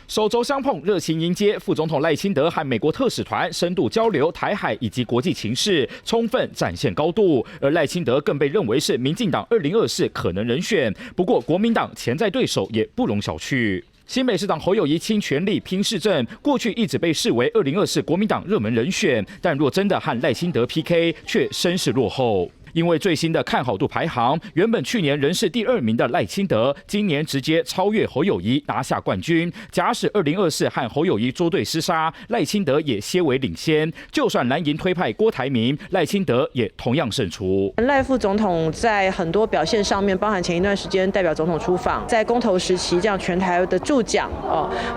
手肘相碰，热情迎接副总统赖清德和美国特使团深度交流台海以及国际情势，充分展现高度。而赖清德更被认为是民进党2024可能人选，不过国民党潜在对手也不容小觑。新北市长侯友宜倾全力拼市政，过去一直被视为2024国民党热门人选，但若真的和赖清德 PK， 却声势落后。因为最新的看好度排行，原本去年仍是第2名的赖清德，今年直接超越侯友宜拿下冠军。假使2024和侯友宜捉对厮杀，赖清德也些微领先。就算蓝营推派郭台铭，赖清德也同样胜出。赖副总统在很多表现上面，包含前一段时间代表总统出访，在公投时期这样全台的助讲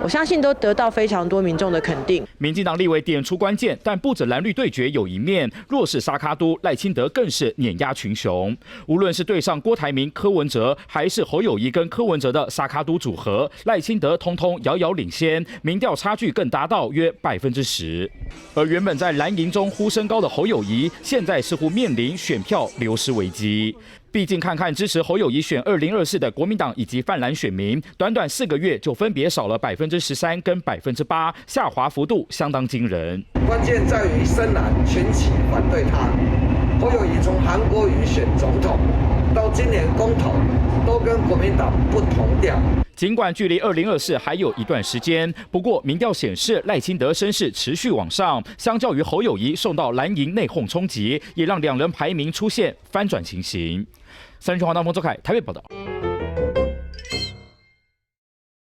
我相信都得到非常多民众的肯定。民进党立委点出关键，但不止蓝绿对决有一面，若是沙卡都，赖清德更是碾压群雄。无论是对上郭台铭、柯文哲，还是侯友宜跟柯文哲的沙卡都组合，赖清德通通遥遥领先，民调差距更达到约10%。而原本在蓝营中呼声高的侯友宜，现在似乎面临选票流失危机。毕竟看看支持侯友宜选2024的国民党以及泛蓝选民，短短4个月就分别少了13%跟8%，下滑幅度相当惊人。关键在于深蓝群起反对他。侯友宜从韩国瑜选总统到今年公投，都跟国民党不同调。尽管距离2024还有一段时间，不过民调显示赖清德声势持续往上，相较于侯友宜受到蓝营内讧冲击，也让两人排名出现翻转情形。3立新闻黄大鹏、周凯台北报道。